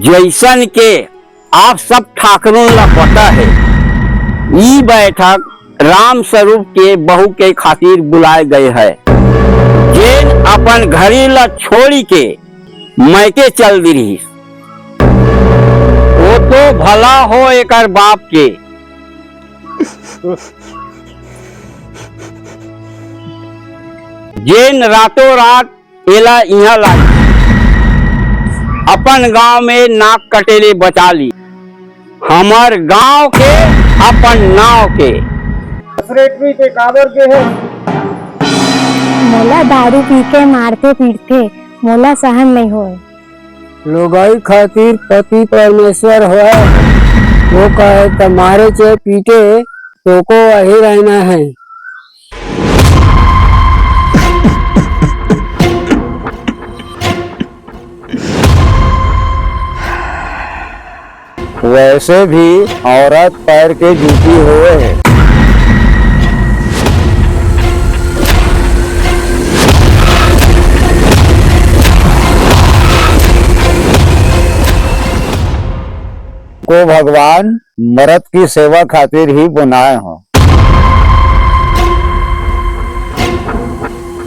जैसन के आप सब ठाकरों ला पता है, ई बैठक राम स्वरूप के बहू के खातिर बुलाए गए है, जेन अपन घरी ला छोड़ी के मैके चल दी रही। वो तो भला हो एकर बाप के। जेन रातों रात एला यहाँ लाई, अपन गांव में नाक कटेले बचा ली, हमार गांव के अपन नाव के काबर के है। मोला दारू पी के मारते पीटते मोला सहन नहीं होए। लोगाई खातिर पति परमेश्वर होए, वो कहे तुम्हारे चे पीटे तो को वही रहना है। वैसे भी औरत पैर के जूती हुए है। को भगवान मर्द की सेवा खातिर ही बनाए हो।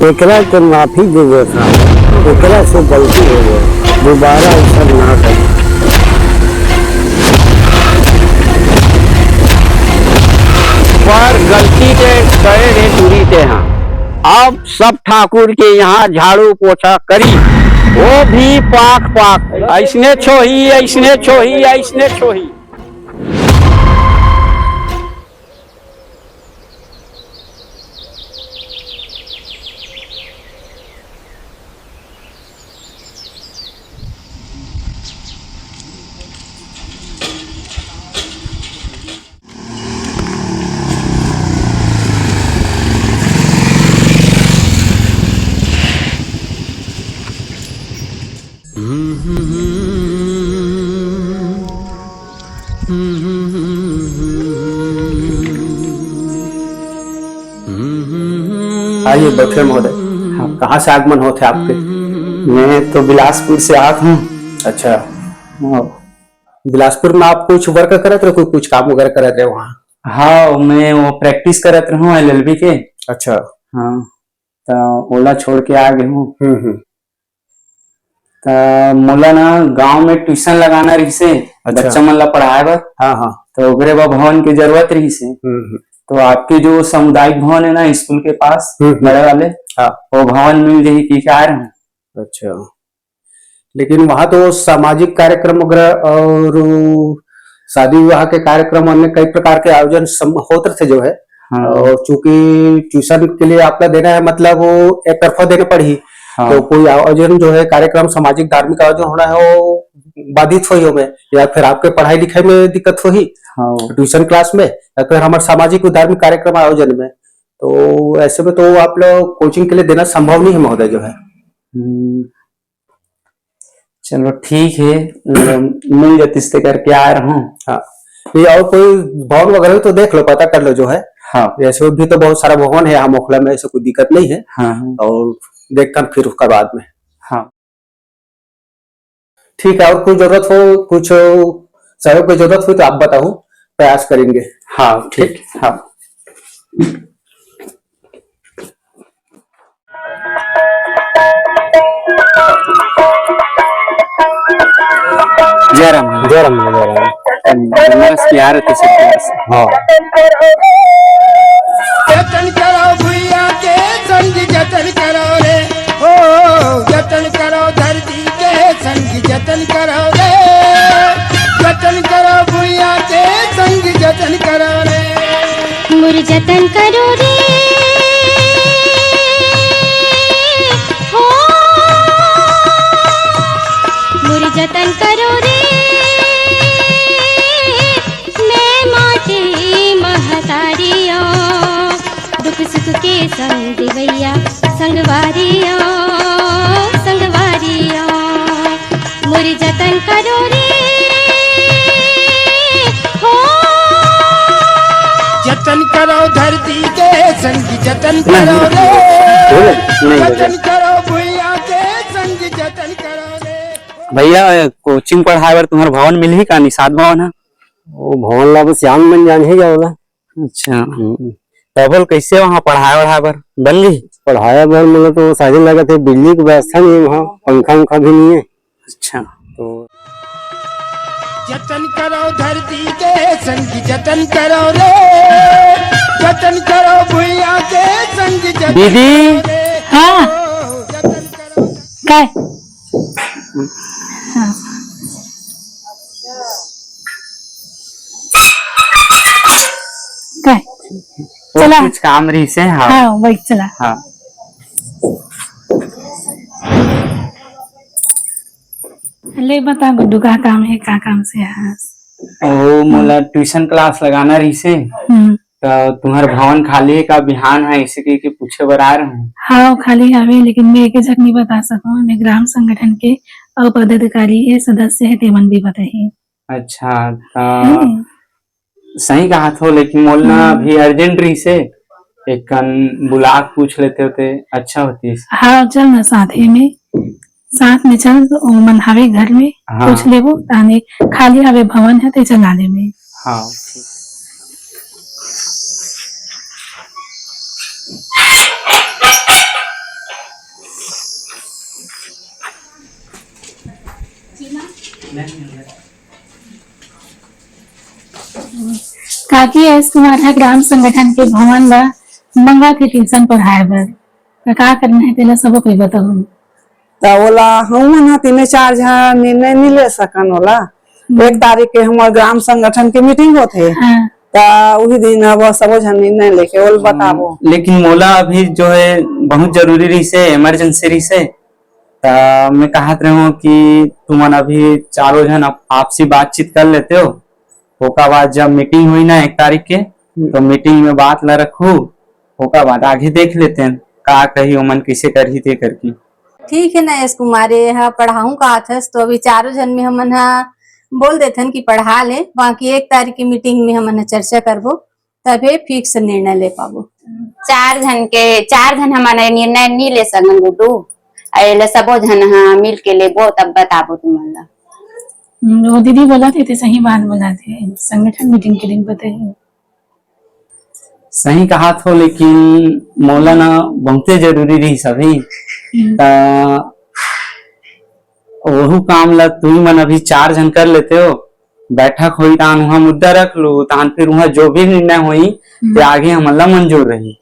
एकरा के माफी देवे था, एकरा से गलती हो गई, दोबारा ऐसा ना करे। पर गलती के करे रे दूरी ते हाँ। अब सब ठाकुर के यहाँ झाड़ू पोछा करी, वो भी पाक पाक ऐसने छोही ऐसने छोही ऐसने छोही। आइए बैठे महोदय। कहाँ से आगमन होते आपके? मैं तो बिलासपुर से आत हूँ। अच्छा, बिलासपुर में आप कुछ वर्क करते रहे, कुछ काम वगैरह करते रहे वहाँ? हाँ, मैं वो प्रैक्टिस करत रहूँ LLB के। अच्छा, हाँ, तो ओला छोड़ के आ गए हूँ। तो मोला ना गांव में ट्यूशन लगाना रही से, अच्छा। बच्चा मन ला पढ़ाए बर। हाँ हाँ। तो ओकरे बा भवन की जरूरत रही से। तो आपके जो सामुदायिक भवन है ना स्कूल के पास बड़े वाले, हाँ, वो भवन मिल रही की क्या रहा। अच्छा, लेकिन वहाँ तो सामाजिक कार्यक्रम वगैरह और शादी विवाह के कार्यक्रम अन्य कई प्रकार के आयोजन होते थे जो है। हाँ। और चूंकि ट्यूशन के लिए आपका देना है, मतलब वो एक तरफा देने पड़ी। हाँ। तो कोई आयोजन जो है कार्यक्रम सामाजिक धार्मिक आयोजन होना है वो बाधित हुई हो में, या फिर आपके पढ़ाई लिखाई में दिक्कत हुई। हाँ। ट्यूशन क्लास में या फिर हमारे सामाजिक धार्मिक कार्यक्रम आयोजन में, तो ऐसे में तो आप लोग कोचिंग के लिए देना संभव नहीं है महोदय जो है। चलो ठीक है, मिल जाती इस करके आ रहा हूँ। हाँ, ये और कोई भवन वगैरह तो देख लो, पता कर लो जो है। हाँ, ऐसे भी तो बहुत सारा भवन है यहाँ मोखला में, ऐसे कोई दिक्कत नहीं है। हाँ। और देखता फिर उसका बाद में। हाँ, ठीक है, और कुछ जरूरत हो, कुछ सहयोग की जरूरत हो तो आप बताओ, प्रयास करेंगे। हाँ, ठीक। हाँ, जय राम जय राम जय राम। नमस्कार प्यार तो सब प्यार से। हाँ, जतन करो भैया के संग जतन करो रे, हो जतन करो धरती के संग जतन करो रे, जतन करो भैया के संग जतन करो रे, मुर जतन करो रे, हो मुर जतन करो रे, मैं माटी महतारिया, दुख सुख के संग दिवैया संगवारिया संगवारिया, मुर जतन करो रे, हो जतन करो धरती के संग जतन करो रे, जतन करो भैया के संग जतन करो रे। भैया कोचिंग पढ़ाए बर तुम्हार भवन मिलही का निषाद भवन है? वो भवन ला बस श्याम बन जान ही जाओला। अच्छा तो बोल कैसे वहाँ पढ़ाए बर बन ली? पढ़ाया बर मतलब तो साझे लगा थे, बिजली की व्यवस्था नहीं है वहाँ, पंखा उंखा भी नहीं है। अच्छा तो जतन करो धरती के संग जतन करो रे, जतन करो भुइया के संग जतन दीदी। करो रे। हाँ ओ, जतन करो काय काय चला कुछ काम रही से। हाँ हाँ वही चला। हाँ ले बता गुड्डू का काम है, का काम से है? ओ मोला ट्यूशन क्लास लगाना रही से, तो तुम्हार भवन खाली है का बिहान है इसे के पूछे बर आ रहा हूँ। हाँ खाली हवे, लेकिन मैं एक झक नहीं बता सकूँ। मैं ग्राम संगठन के पदाधिकारी है, सदस्य है, तेमन भी बताइए। अच्छा तो सही कहा था, लेकिन मोलना अभी अर्जेंट रही से एक कन बुला के पूछ लेते होते अच्छा होती। हाँ चल ना साथ में चल, तो मन हवे घर में हाँ। पूछ लेबो ताने खाली हवे भवन है तो चला ले में। हाँ काकी है तुम्हारा ग्राम संगठन के भवन ला मंगा के ट्यूशन पढ़ाए बर, तो का करना है तेला सब कोई बताओ। तो ओला हम ना 3-4 झा निर्णय नहीं ले सकन। ओला 1 तारीख के हमारे ग्राम संगठन के मीटिंग होते, हाँ तो वही दिन अब सब झन निर्णय लेके ओल बताबो। लेकिन मोला अभी जो है बहुत जरूरी रही से, इमरजेंसी रही से, तो मैं कहत रहा हूँ कि तुमन अभी चारों जन आपसी बातचीत कर लेते हो। ओका बाद जब मीटिंग हुई ना 1 तारीख के, तो मीटिंग में बात ला रखू, ओका बाद आगे देख लेते हैं का कही ओमन कैसे करही ते करके। ठीक है नयस कुमारी, हाँ पढ़ाऊँ का आथस तो अभी चारों जन में हमन बोल देथन कि पढ़ा ले, बाकी 1 तारीख की मीटिंग में हमन चर्चा करबो, तबे फिक्स निर्णय ले पाबो। 4 जन हमारा निर्णय नहीं ले सकन गुड्डू, अरे सबो जन हाँ मिल के लेबो तब बताबो तुमन ला। वो दीदी बोला थे सही बात बोला थे, संगठन मीटिंग के दिन बताइए। सही कहा था, लेकिन मोला ना बहुते जरूरी रही सभी, वह काम ला तुम मन अभी 4 जन कर लेते हो। बैठक हुई तान वहाँ मुद्दा रख लो, तान फिर वहाँ जो भी निर्णय हुई तो आगे हमन ला मंजूर रही।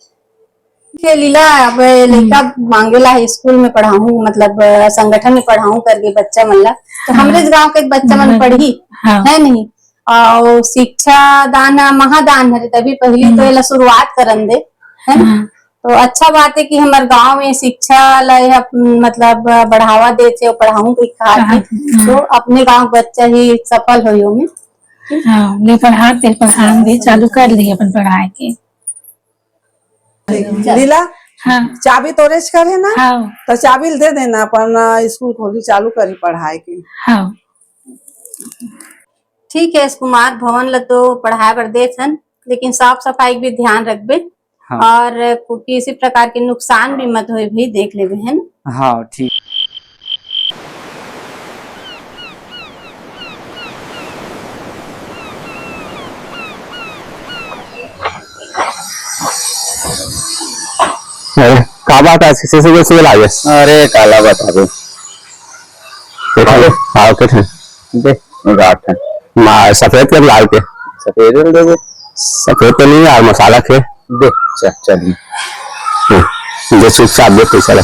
के लीला अब लड़का मांगेला स्कूल में पढ़ाऊँ, मतलब संगठन में पढ़ाऊँ करके बच्चा मन ला, तो हमरे गांव के बच्चा मन पढ़ी है नहीं। और शिक्षा दान महादान है, तभी पहली तो ये शुरुआत करन दे है ना। तो अच्छा बात है कि हमारे गांव में शिक्षा ला मतलब बढ़ावा देते और पढ़ाऊँ के खातिर, तो अपने गांव बच्चा ही सफल हो में। हाँ ले पढ़ा दे चालू कर ली अपन पढ़ाए के। लीला हाँ चाबी तोरेज करे ना, हाँ तो चाबी दे देना, अपन स्कूल खोली चालू करी पढ़ाई की। हाँ ठीक है कुमार, भवन ला तो पढ़ाए बर देथन, लेकिन साफ सफाई भी ध्यान रखबे। हाँ। और किसी प्रकार के नुकसान भी मत होए भी देख लेबे है ना। हाँ ठीक। का बात है से लागे? अरे काला बता दो आओ के दे रात है सफेद के लाल के सफेद दे, सफेद तो नहीं यार, मसाला के दे। चल जो चुपचाप दे पैसा ले।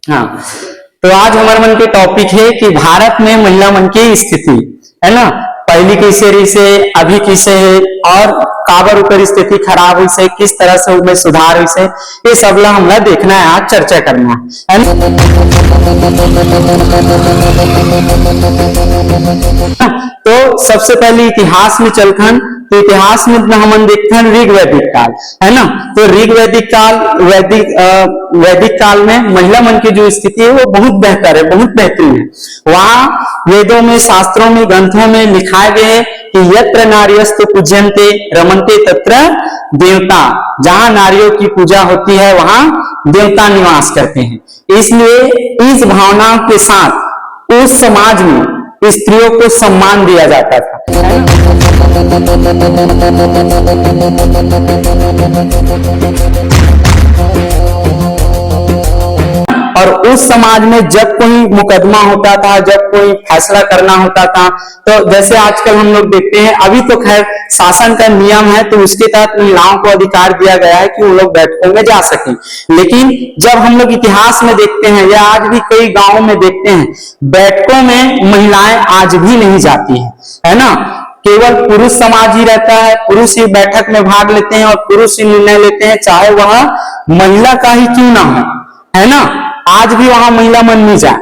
हाँ तो आज हमारे मन के टॉपिक है कि भारत में महिला मन की स्थिति है ना, पहली कैसे रही से अभी कैसे है, और काबर ऊपर स्थिति खराब हुई से, किस तरह से उनमें सुधार हुई से, ये सब ला हमला देखना है, आज चर्चा करना है ना। तो सबसे पहले इतिहास में चलखन, तो इतिहास में हमन देखथन ऋग वैदिक काल, है ना। तो ऋग वैदिक काल, वैदिक काल में महिला मन की जो स्थिति है वो बहुत बेहतर है, बहुत बेहतरीन है। वहां वेदों में, शास्त्रों में, ग्रंथों में लिखाए गए हैं कि यत्र नार्यस्तु पूज्यन्ते रमन्ते तत्र देवता, जहां नारियों की पूजा होती है वहां देवता निवास करते हैं। इसलिए इस भावना के साथ उस समाज में स्त्रियों को सम्मान दिया जाता था। और उस समाज में जब कोई मुकदमा होता था, जब कोई फैसला करना होता था, तो जैसे आजकल हम लोग देखते हैं, अभी तो खैर शासन का नियम है तो उसके तहत महिलाओं को अधिकार दिया गया है कि वो लोग बैठकों में जा सकें। लेकिन जब हम लोग इतिहास में देखते हैं या आज भी कई गांवों में देखते हैं, बैठकों में महिलाएं आज भी नहीं जाती है ना। केवल पुरुष समाज ही रहता है, पुरुष ही बैठक में भाग लेते हैं और पुरुष ही निर्णय लेते हैं, चाहे वह महिला का ही क्यों ना हो, है ना। आज भी वहां महिला मन नहीं जाए,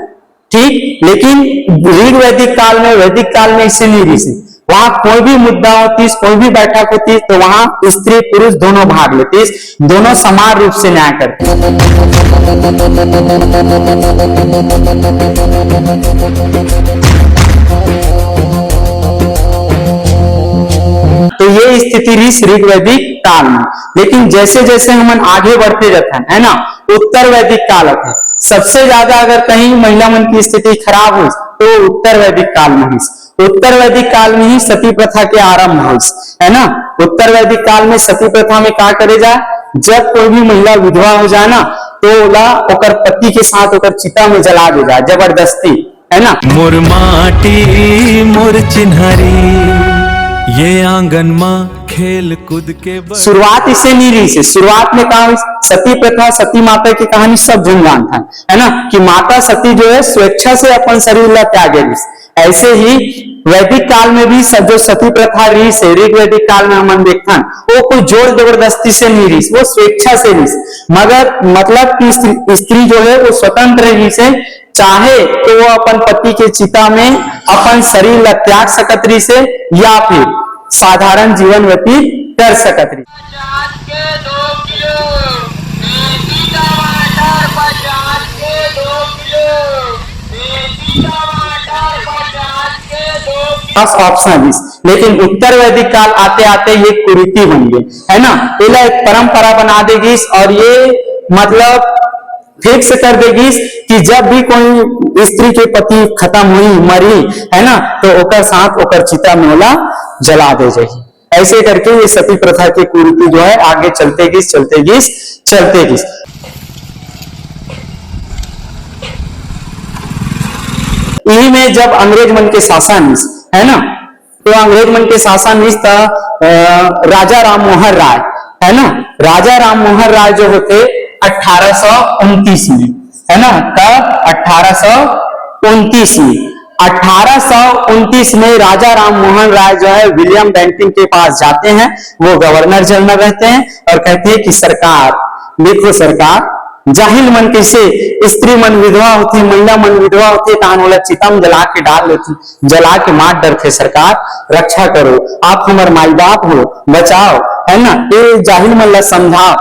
ठीक। लेकिन ऋग वैदिक काल में, वैदिक काल में इससे नहीं रही, वहां कोई भी मुद्दा होती, कोई भी बैठक होती तो वहां स्त्री पुरुष दोनों भाग लेते, दोनों समान रूप से न्याय करते। तो ये स्थिति रही ऋग वैदिक काल में। लेकिन जैसे जैसे हम आगे बढ़ते जाते हैं, है ना, उत्तर वैदिक काल है। सबसे ज्यादा अगर कहीं महिला मन की स्थिति खराब हुई तो उत्तर वैदिक काल में हुई। उत्तर वैदिक काल में ही सती प्रथा के आरंभ हुई, है ना। उत्तर वैदिक काल में सती प्रथा में क्या करे जाए, जब कोई भी महिला विधवा हो जाए ना तो ओला ओकर पति के साथ ओकर चिता में जला दे जाए जबरदस्ती, है ना। मोर माटी मोर चिन्हारी ये आंगन मां खेल कूद के शुरुआत इससे नहीं रही से। शुरुआत में कहा सती प्रथा, सती माता की कहानी सब जन जानता है ना, कि माता सती जो है स्वेच्छा से अपन शरीर ला त्यागे। ऐसे ही वैदिक काल में भी सब जो सती प्रथा रही से, ऋग वैदिक काल में हम देखा वो कोई जोर जबरदस्ती से नहीं रही, वो स्वेच्छा से रही। मगर मतलब कि स्त्री जो है वो स्वतंत्र रही से, चाहे तो वो अपन पति के चिता में अपन शरीर ला त्याग सकत रही से या फिर साधारण जीवन व्यतीत कर सकत रही। ऑप्शन। लेकिन उत्तर वैदिक काल आते आते ये कुरीति बन गई, है ना। पहले एक परंपरा बना देगी और ये मतलब फिक्स कर देगी कि जब भी कोई स्त्री के पति खत्म हुई, मरी, है ना, तो ओकर साथ ओकर चिता में ओला जला दे जाएगी। ऐसे करके ये सती प्रथा की कुरीति जो है आगे चलते गी। यही में जब अंग्रेज मन के शासन, है ना, तो अंग्रेज मन के शासन था राजा राम मोहन राय, है ना। राजा राम मोहन राय जो होते 1829 में, है ना, तब 1829 में 1829 में राजा राम मोहन राय जो है विलियम बेंटिंक के पास जाते हैं। वो गवर्नर जनरल रहते हैं और कहते हैं कि सरकार देखो, सरकार जाहिल मन कैसे स्त्री मन विधवा होती, महिला मन विधवा होती, तानोला चिता में जला के डाल लेती, जला के मार डरते। सरकार रक्षा करो, आप हमारे माई बाप हो, बचाओ, है ना। ये जाहिल मन ला समझाओ।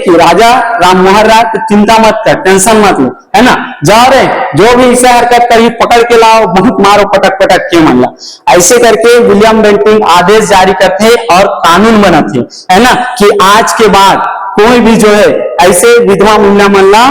कि राजा राम मोहन राय चिंता मत कर, टेंशन मत लो, है ना, जाओ रे, जो भी ऐसा हरकत करी पकड़ के लाओ, बहुत मारो पटक पटक के मन ला। ऐसे करके विलियम बेंटिंक आदेश जारी करते और कानून बनाते, है ना, कि आज के बाद कोई भी जो है ऐसे विधवा महिला मन ला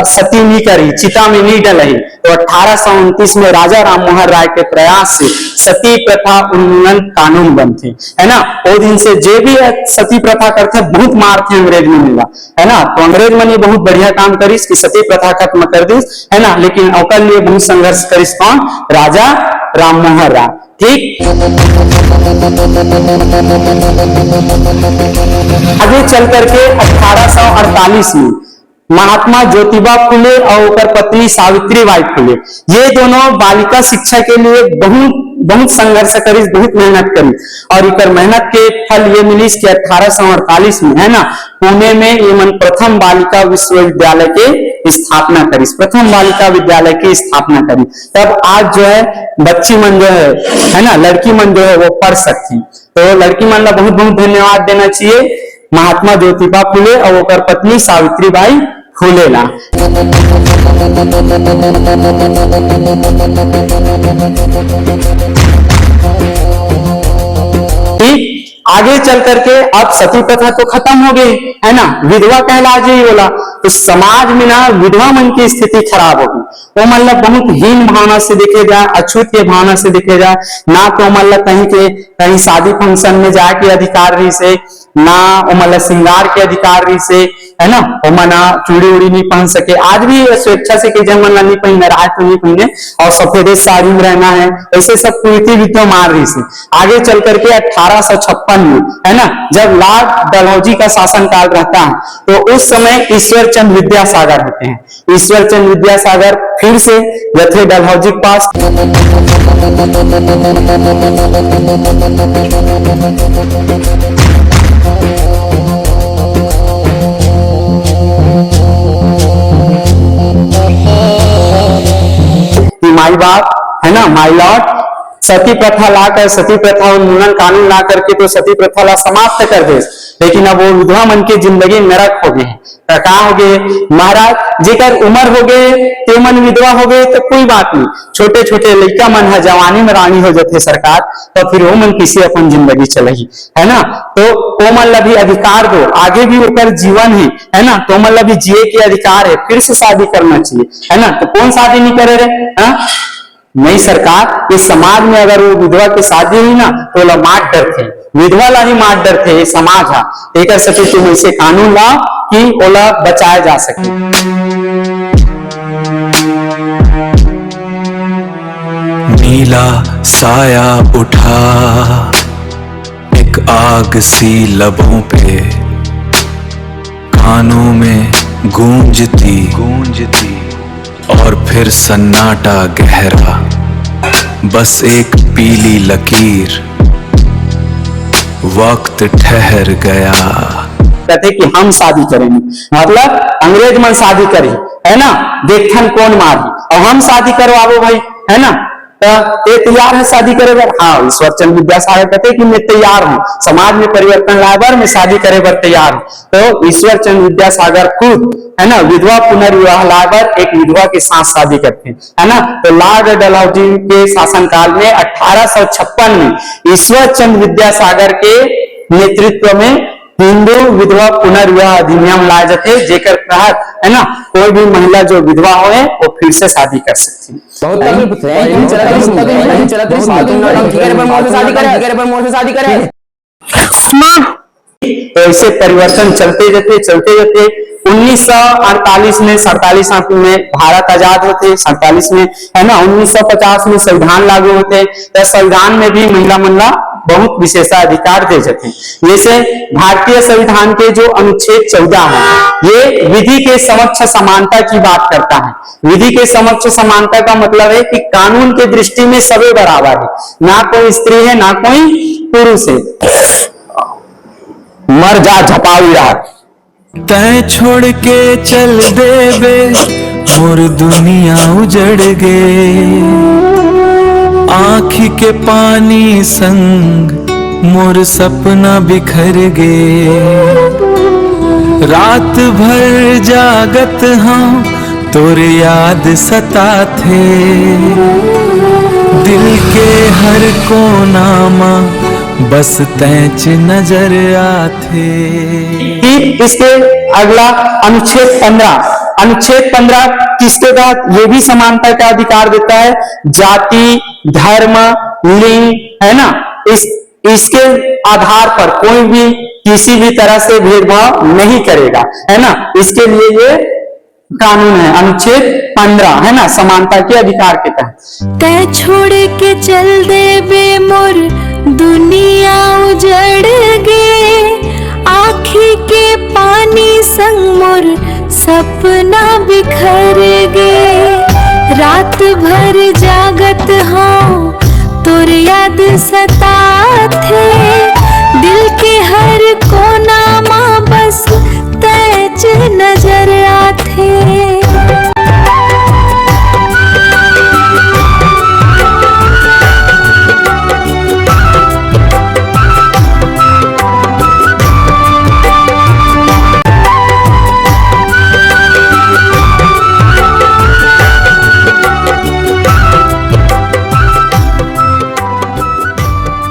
सती नहीं करी, चिता में नहीं डली। तो 1829 में राजा राम मोहन राय के प्रयास से सती प्रथा उन्मूलन कानून बनते, है ना। वो दिन से जो भी सती प्रथा करते बहुत मारते अंग्रेज में मिला, है ना। तो अंग्रेज मन ने बहुत बढ़िया काम करिस कि सती प्रथा खत्म कर दिस, है ना। लेकिन ओकर लिए बहुत संघर्ष करिस कौन, राजा राम मोहन राय, ठीक। आगे चल करके 1848 में महात्मा ज्योतिबा फुले और पत्नी सावित्री बाई फुले, ये दोनों बालिका शिक्षा के लिए बहुत बहुत संघर्ष करी, बहुत मेहनत करी और इकर मेहनत के फल ये मिली कि 1848 में है ना पुणे में ये मन प्रथम बालिका विश्वविद्यालय के स्थापना करी, प्रथम बालिका विद्यालय की स्थापना करी। तब आज जो है बच्ची मन जो है ना लड़की मन जो है वो पढ़ सकती। तो लड़की मन का बहुत बहुत धन्यवाद देना चाहिए महात्मा ज्योतिबा फुले और ओकर पत्नी सावित्रीबाई फुले ला। आगे चल करके अब सती प्रथा तो खत्म हो गई है ना, विधवा कहला जी बोला तो समाज में ना विधवा मन की स्थिति खराब होगी। वो मतलब बहुत हीन भावना से देखे जाए, अछूत के भावना से देखे जाए ना, तो मतलब कहीं शादी फंक्शन में जाके अधिकार रही से ना, वो मतलब श्रृंगार के अधिकार रही से है ना, वो मना चूड़ी उड़ी नहीं पहन सके। आज भी स्वेच्छा से कि जब मन नहीं पहने राज तो नहीं पहने और सफेद साड़ी में रहना है, ऐसे सब कुरीति विद्या मार रही से। आगे चल करके 1856 में है ना जब लॉर्ड डलहौजी का शासन काल रहता है तो उस समय ईश्वर चंद्र विद्यासागर होते हैं। ईश्वर चंद्र विद्यासागर फिर से थे डलहौजी के पास। माई बाप है ना माई लॉर्ड सती प्रथा लाकर, सती प्रथा उन्मूलन कानून ला करके तो सती प्रथा ला समाप्त कर दे, लेकिन अब वो विधवा मन की जिंदगी नरक हो गए। कहा हो गए महाराज जेकर उम्र हो गए ते मन विधवा हो गए तो कोई बात नहीं, छोटे छोटे लड़का मन है जवानी में रानी हो जाते सरकार तो फिर वो मन किसी अपन जिंदगी चलेगी है ना। तो वो मन ला भी अधिकार दो, आगे भी ऊपर जीवन है ना, तो मन ला भी जिए के अधिकार है, फिर से शादी करना चाहिए है ना। तो कौन शादी नहीं करे रे नहीं सरकार, इस समाज में अगर वो विधवा की शादी हुई ना तो ला मार डर थे, विधवा ला ही मार डर थे, ये समाज है एक सके तुम ऐसे कानून ला कि ओला बचाया जा सके। नीला साया उठा एक आग सी लबों पे, कानों में गूंजती और फिर सन्नाटा गहरा, बस एक पीली लकीर, वक्त ठहर गया। कहते कि हम शादी करेंगे, मतलब अंग्रेज मन शादी करी है ना, देखन कौन मारी और हम शादी करवाओ भाई है ना, तो ये तैयार है शादी करे। हाँ ईश्वर चंद्र विद्यासागर कहते कि मैं तैयार हूँ, समाज में परिवर्तन लाए बर मैं शादी करे बर तैयार हूँ। तो ईश्वर चंद्र विद्यासागर खुद है ना विधवा पुनर्विवाह लाकर एक विधवा के साथ शादी करते हैं है ना। तो लॉर्ड डलहौजी के शासनकाल में 1856 में ईश्वर चंद्र विद्यासागर के नेतृत्व में हिंदू विधवा पुनर्विवाह अधिनियम लाए जाते, जेकर तहत है ना कोई भी महिला जो विधवा होए वो फिर से शादी कर सकती है। तो ऐसे परिवर्तन चलते जाते 1948 में 47 में भारत आजाद होते, 47 में है ना 1950 में संविधान लागू होते, तो संविधान में भी महिला मंडला बहुत विशेषाधिकार दे जाते। जैसे भारतीय संविधान के जो अनुच्छेद 14 है ये विधि के समक्ष समानता की बात करता है। विधि के समक्ष समानता का मतलब है कि कानून के दृष्टि में सभी बराबर है, ना कोई स्त्री है ना कोई पुरुष है। मर जा झपावी रात तय छोड़ के चल देवे मोर दुनिया उजड़ गे, आँखी के पानी संग मोर सपना बिखर गे, रात भर जागत हाँ तोरे याद सताथे, दिल के हर कोना में बस तैच नजर आथे। इसके अगला अनुच्छेद 15 किसके तहत ये भी समानता का अधिकार देता है, जाति धर्म लिंग है ना, इसके आधार पर कोई भी किसी भी तरह से भेदभाव नहीं करेगा है ना। इसके लिए ये कानून है अनुच्छेद 15 है ना समानता के अधिकार के तहत। तय छोड़ के चल दे बे मोर दुनिया उजड़ गे, आँखी के पानी संग मोर सपना बिखर गे, रात भर जागत हाँ तो तोर याद सताथे, दिल के हर कोना माँ बस तेज नजर आथे।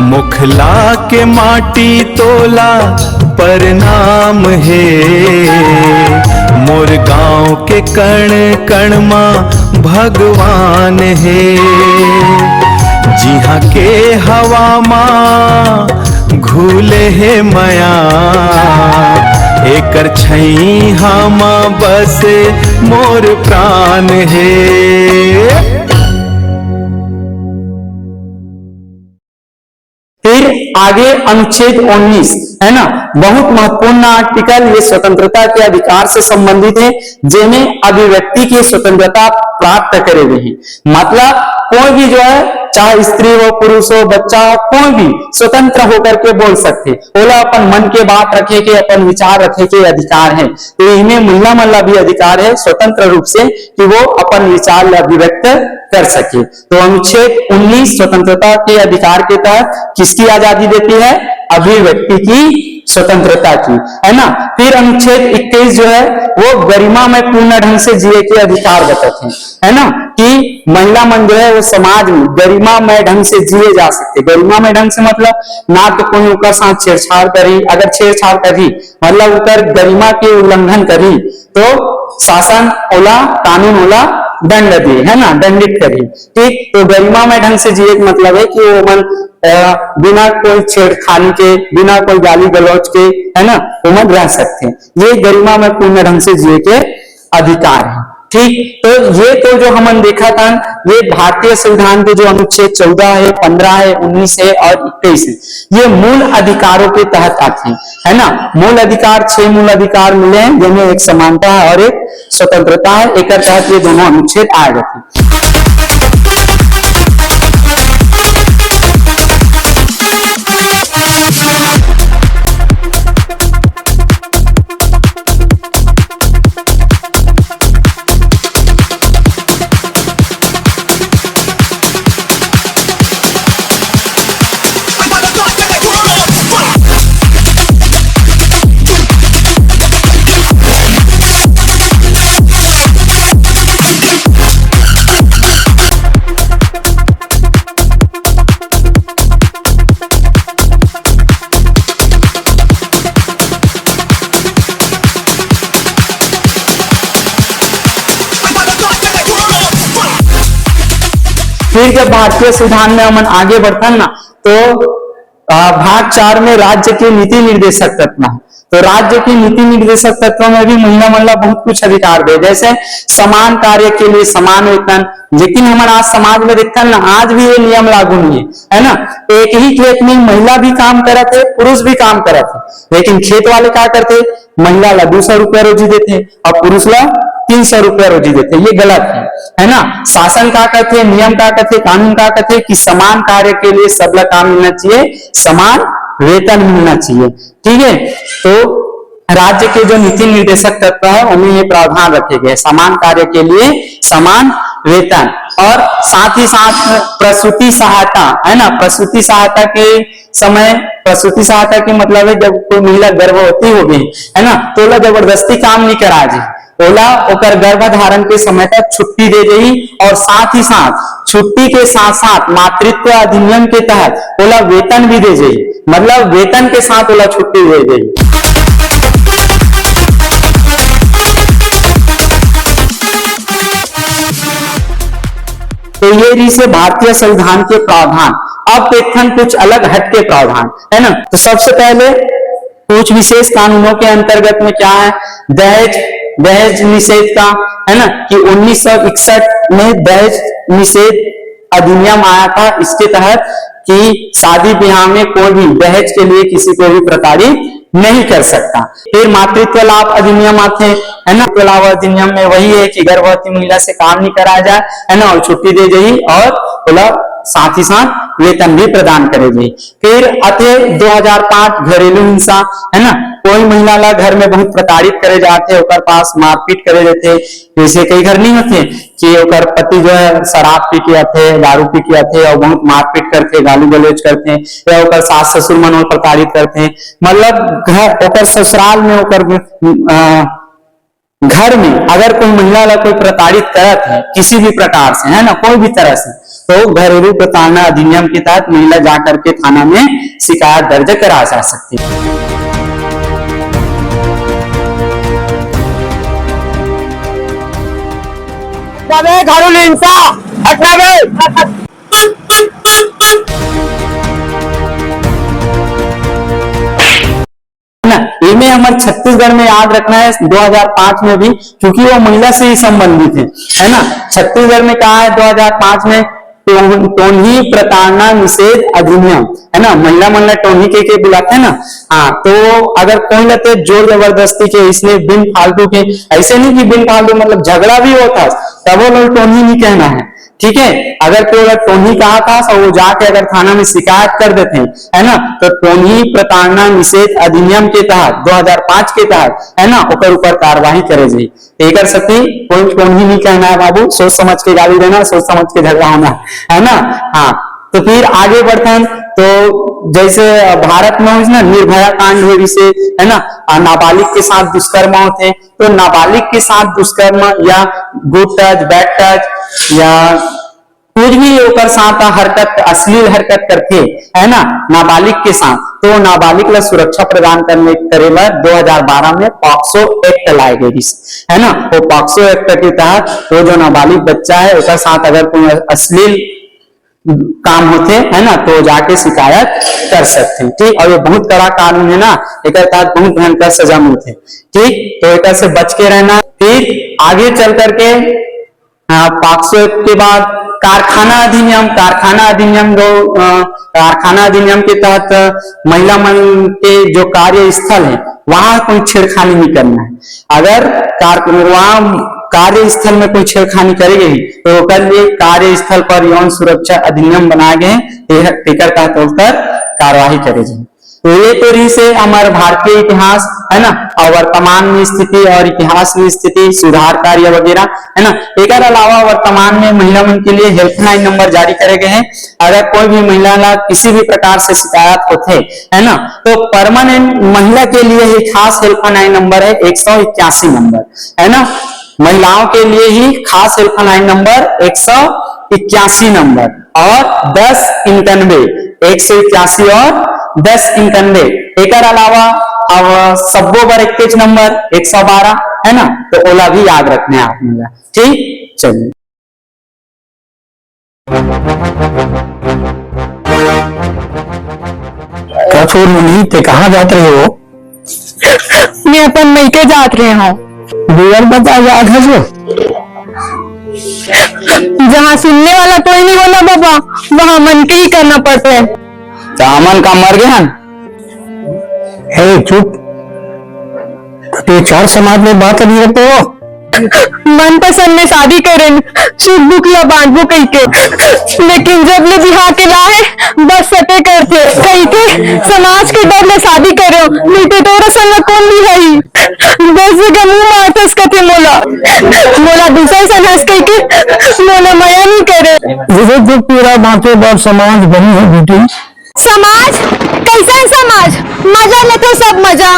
मुखला के माटी तोला प्रणाम है, मोर गांव के कण कण माँ भगवान है। जिहाँ के हवा माँ घूले है मया, एकर छैहा माँ बसे मोर प्राण है। फिर आगे अनुच्छेद 19 है ना, बहुत महत्वपूर्ण आर्टिकल, ये स्वतंत्रता के अधिकार से संबंधित है, जिन्हें अभिव्यक्ति की स्वतंत्रता प्राप्त करे हुए हैं। मतलब कोई भी जो है, चाहे स्त्री हो, पुरुष हो, बच्चा हो, कोई भी स्वतंत्र होकर के बोल सकते, बोला अपन मन के बात रखे के, अपन विचार रखे के अधिकार है। तो इन्हें महिला मल्ला भी अधिकार है स्वतंत्र रूप से कि वो अपन विचार अभिव्यक्त कर सके। तो अनुच्छेद 19 स्वतंत्रता के अधिकार के तहत किसकी आजादी देती है? अभिव्यक्ति की स्वतंत्रता की, है ना। फिर अनुच्छेद 21 जो है वो गरिमा में पूर्ण ढंग से जिए के अधिकार बताते हैं, है ना, कि महिला मन जो है वो समाज में गरिमा में ढंग से जिए जा सकते। गरिमा में ढंग से मतलब ना तो कोई उनका साथ छेड़छाड़ करी, अगर छेड़छाड़ करी मतलब उनकर गरिमा के उल्लंघन करी तो शासन ओला, कानून ओला दंड दिए, है ना, दंडित करी। ठीक, तो गरिमा में ढंग से जिए मतलब है कि वो मन बिना कोई छेड़खानी के, बिना कोई गाली गलौज के, है ना, वो मन रह सकते हैं। ये गरिमा में पूर्ण ढंग से जिए के अधिकार है। ठीक, तो ये तो जो हमने देखा था, ये भारतीय संविधान के जो अनुच्छेद 14 है, 15 है, 19 है और 21 है, ये मूल अधिकारों के तहत आते हैं, है ना। मूल अधिकार 6 मूल अधिकार मिले हैं, जिनमें एक समानता है और एक स्वतंत्रता है। एक तहत ये दोनों अनुच्छेद आए थे। फिर जब भारतीय संविधान में हम आगे बढ़ता है ना, तो भाग 4 में राज्य के नीति निर्देशक तत्व है। तो राज्य की नीति निर्देशक तत्वों में भी महिला महिला बहुत कुछ अधिकार दे, जैसे समान कार्य के लिए समान वेतन। लेकिन हमारा आज समाज में देखते हैं ना, आज भी ये नियम लागू नहीं है ना। एक ही खेत में महिला भी काम करते, पुरुष भी काम करते, लेकिन खेत वाले क्या करते, महिला ला 200 रुपया रोजी देते और पुरुष ला 300 रुपया रोजी देते। ये गलत है ना। शासन क्या कहते, नियम क्या कहते, कानून क्या कहते कि समान कार्य के लिए सबला काम मिलना चाहिए, समान वेतन मिलना चाहिए। ठीक है, तो राज्य के जो नीति निर्देशक तत्व है उनमें ये प्रावधान रखे गए, समान कार्य के लिए समान वेतन। और साथ ही साथ प्रसूति सहायता, है ना, प्रसूति सहायता के समय, प्रसूति सहायता की मतलब है जब कोई महिला गर्भवती हो गई, है ना, तो ओला जबरदस्ती काम नहीं करा जी, ओला ओकर गर्भधारण के समय तक छुट्टी दे गई। और साथ ही साथ छुट्टी के साथ साथ मातृत्व अधिनियम के तहत ओला वेतन भी दे गई, मतलब वेतन के साथ ओला छुट्टी दे गई। तो ये रही से भारतीय संविधान के प्रावधान। अब देखते कुछ अलग हटके प्रावधान, है ना। तो सबसे पहले कुछ विशेष कानूनों के अंतर्गत में क्या है, दहेज निषेध का, है ना, कि 1961 में दहेज निषेध अधिनियम आया था। इसके तहत कि शादी ब्याह में कोई भी दहेज के लिए किसी को भी प्रताड़ित नहीं कर सकता। फिर मातृत्व लाभ अधिनियम आते हैं, है ना। मातृत्व लाभ अधिनियम में वही है कि गर्भवती महिला से काम नहीं कराया जाए, है ना, और छुट्टी दे गई और बोला साथ ही साथ वेतन भी प्रदान करे जाए। फिर अते 2005 घरेलू हिंसा है ना, कोई महिला ला घर में बहुत प्रताड़ित करे जाते, ओकर पास मारपीट करे देते। जैसे कई घर नहीं होते कि ओकर पति जो है शराब पी के आते, दारू पी के आते और बहुत मारपीट करते, गाली गलौज करते, या ओकर सास ससुर मन प्रताड़ित करते। मतलब घर ओकर ससुराल में ओकर घर में अगर कोई महिला ला कोई प्रताड़ित करत है किसी भी प्रकार से, है ना, कोई भी तरह से, तो घरेलू प्रताड़ना अधिनियम के तहत महिला जाकर के थाना में शिकायत दर्ज करा जा सकती है। घरेलू हिंसा इनमें हमारे छत्तीसगढ़ में याद रखना है 2005 में भी, क्योंकि वो महिला से ही संबंधित है ना। छत्तीसगढ़ में कहा है 2005 में टोन्ही प्रताड़ना निषेध अधिनियम, है ना, महिला मन टोन्ही के बुलाते हैं ना। हाँ, तो अगर कोई लेते जोर जबरदस्ती के, इसलिए बिन फालतू के, ऐसे नहीं कि बिन फालतू मतलब झगड़ा भी होता तब वो लोग टोन्ही नहीं कहना है, ठीक है। अगर कोई अगर टोन्ही कहा था तो वो जाके अगर थाना में शिकायत कर देते हैं, है ना, तो टोन्ही प्रताड़ना निषेध अधिनियम के तहत 2005 के तहत, है ना, ओकर ऊपर कार्रवाई करे जाए। एक सती कोई टोन्ही नहीं कहना है बाबू, सोच समझ के गाली देना, सोच समझ के झगड़ा होना, है ना। हाँ, तो फिर आगे बढ़ते हैं, तो जैसे भारत में ना निर्भया कांड हुए विषय, है ना, नाबालिग के साथ दुष्कर्म होते, तो नाबालिग के साथ दुष्कर्म या गुड टच, बैड टच या कुछ भी ओकर साथ हरकत, अश्लील हरकत करके, है ना, नाबालिग के साथ, तो नाबालिग ला सुरक्षा प्रदान करने करे ला 2012 में पॉक्सो एक्ट लाए गए, है ना। वो पॉक्सो एक्ट के तहत वो जो नाबालिग बच्चा है उसके साथ अगर कोई अश्लील काम होते, है ना, तो जाके शिकायत कर सकते हैं, ठीक। और ये बहुत कड़ा कानून है ना, एक तहत बहुत भयंकर सजा मिलते, ठीक। तो एक से बच के रहना। फिर आगे चल करके पॉक्सो एक्ट के बाद कारखाना अधिनियम, कारखाना अधिनियम के तहत महिला मन के जो कार्य स्थल है वहां कोई छेड़खानी नहीं करना है। अगर वहां कार्य स्थल में कोई छेड़खानी करेगी तो उसके लिए कार्य स्थल पर यौन सुरक्षा अधिनियम बनाए गए, तेकर तहत उस कार्रवाई करेगी। तो ये तो रही से हमारे भारतीय इतिहास, है ना, और वर्तमान में स्थिति और इतिहास में स्थिति, सुधार कार्य वगैरह, है ना। एक अलावा वर्तमान में महिला मन के लिए हेल्पलाइन नंबर जारी करे गए हैं। अगर कोई भी महिला किसी भी प्रकार से शिकायत होते, है ना, तो परमानेंट महिला के लिए ही खास हेल्पलाइन नंबर है 181 नंबर, है ना। महिलाओं के लिए ही खास हेल्पलाइन नंबर 181 नंबर और 1091, 181 और 1091। एक अलावा अब सब्बो बर एक नंबर 112, है ना, तो ओला भी याद रखने आप मिला, ठीक। चलिए क्या छोड़ नहीं ते कहाँ जात रहे हो? मैं अपन मैके जात रहे हूँ। बता याद है जो जहाँ सुनने वाला कोई नहीं बोला बाबा, वहाँ मन के ही करना पड़ता है। दामन का मर गया। हे चुप, तो चार समाज में बात नहीं रखते हो। मनपसंद में शादी करें, छूट बुक या बांधबो कही के, लेकिन जब ले बिहार के लाए बस सटे करते कही के समाज के डर ले शादी करो, नहीं तो तोरा संग कौन भी है बस जगह मुंह मारतस कते मोला दूसरा सन हंस कही के मोला माया नहीं करे। जो पूरा बातें बात समाज बनी है बेटी। समाज कैसा समाज? मजा लेते सब मजा।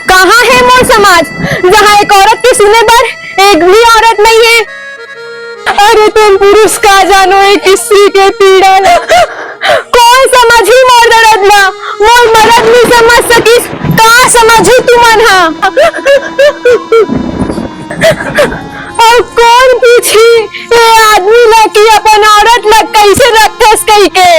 कहाँ है मोर समाज जहाँ एक औरत के सुने पर एक भी औरत नहीं है? अरे तुम पुरुष का जानो एक स्त्री के पीड़ा ला, कौन समझी मोर दर्द ला, मोर मर्द नहीं समझ सकीस, कहाँ समझी तुमन हा? और कौन पूछी ये आदमी ला कि अपन औरत ला कैसे रखस कही के?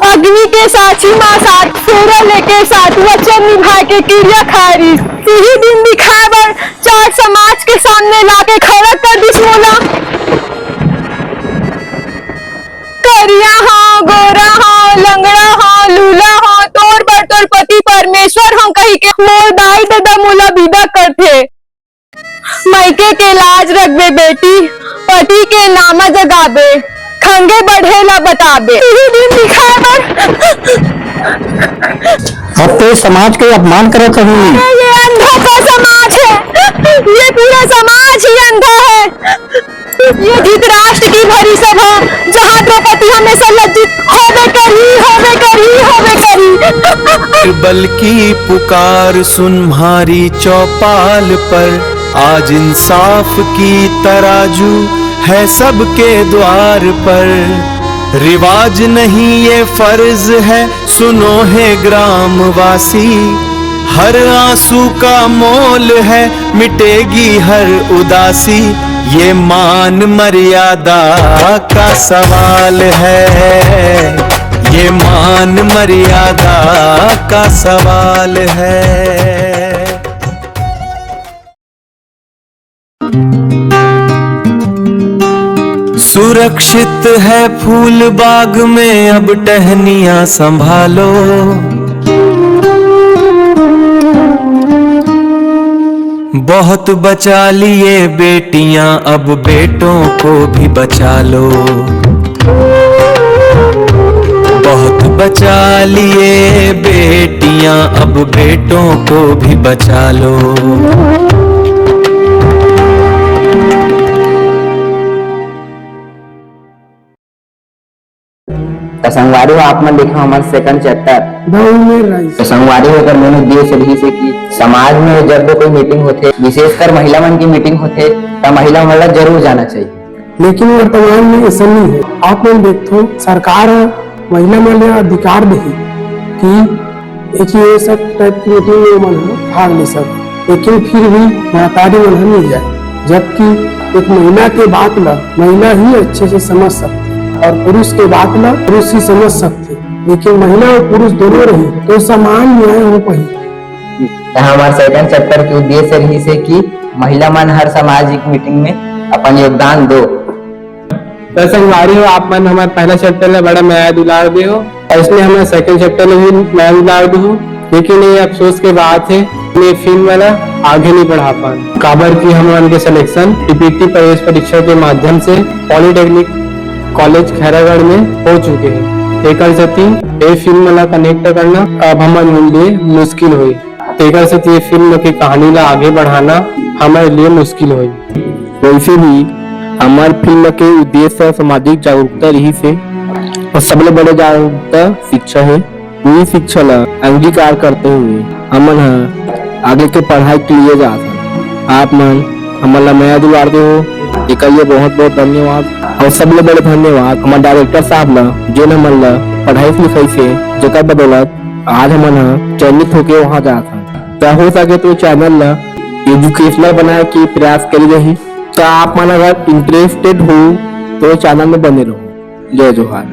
अग्नि के साक्षी माँ साथ फेरा लेके साथ वचन निभा के क्रिया खारी, यही दिन दिखाए बर चार समाज के सामने लाके खड़ा कर दिस मोला। करिया हो, गोरा हो, लंगड़ा हो, लूला हो, तोर पर तोर पति परमेश्वर हो कही के मोर दाई दादा मोला विदा करथे। मायके के लाज रखबे बेटी, पति के नामा जगाबे, खंगे बढ़ेला बताबे दिन दिखाए बर अब तो समाज के अपमान करत हूँ। ये अंधा का समाज है, ये पूरा समाज ही अंधा है। ये धृतराष्ट्र की भरी सभा जहाँ द्रौपदी हमेशा लज्जित होवे करी। बल की पुकार सुन म्हारी चौपाल पर, आज इंसाफ की तराजू है सबके द्वार पर। रिवाज नहीं ये फर्ज है सुनो है ग्रामवासी, हर आंसू का मोल है मिटेगी हर उदासी। ये मान मर्यादा का सवाल है, ये मान मर्यादा का सवाल है। सुरक्षित है फूल बाग में अब टहनियां संभालो, बहुत बचा लिए बेटियां अब बेटों को भी बचा लो, बहुत बचा लिए बेटियां अब बेटों को भी बचा लो। संगवारी हो आप मन देखो हमारे सेकंड चैप्टर। तो संगवारी होकर मैंने उद्देश्य रही से कि समाज में जब कोई मीटिंग होते, विशेषकर महिला मन की मीटिंग होते, तो महिला मन जरूर जाना चाहिए। लेकिन वर्तमान में ऐसा नहीं है। आप मन देखो सरकार महिला मन अधिकार दे कि ये सब टाइप की मीटिंग में मन भाग ले सक, लेकिन फिर भी महतारी मन नहीं जाए, जबकि एक महिला के बात ला महिला ही अच्छे से समझ सकती और पुरुष के बात ला पुरुष ही समझ सकते, लेकिन महिला और पुरुष दोनों रही तो समान न्याय हो पाई। हमारे सेकंड चैप्टर की उद्देश्य रही से कि महिला मन हर सामाजिक मीटिंग में अपन योगदान दो। तो संगवारी हो आप मन हमारे पहला चैप्टर में बड़ा माया दुलार दे हो और इसमें हमारे सेकंड चैप्टर में भी माया दुलार दे हो, लेकिन ये अफसोस के बात है ये फिल्म वाला आगे नहीं बढ़ा पा। काबर की हम उनके सिलेक्शन टीपीटी प्रवेश परीक्षा के माध्यम से पॉलिटेक्निक कॉलेज खैरागढ़ में हो चुके हैं। एकर सती ये फिल्म वाला कनेक्ट करना अब हमारे लिए मुश्किल हुई। एकर सती ये फिल्म की कहानी ला आगे बढ़ाना हमारे लिए मुश्किल हुई। वैसे भी हमारे फिल्म के उद्देश्य सामाजिक जागरूकता रही से और सबसे बड़े जागरूकता शिक्षा है। पूरी शिक्षा ला अंगीकार करते हुए हमन आगे के पढ़ाई के लिए जाता। आप मन हमारा नया दुआर दे हो, एक बहुत बहुत धन्यवाद। और सबसे बड़े धन्यवाद हमारे डायरेक्टर साहब ला जो हमन ला पढ़ाई लिखाई से जेकर बदौलत आज हमन चयनित होके वहाँ जाता। क्या हो सके तो चैनल ला एजुकेशनल बनाए की प्रयास करी रही। तो आप मन अगर इंटरेस्टेड हो तो चैनल में बने रहो। जय जोहार।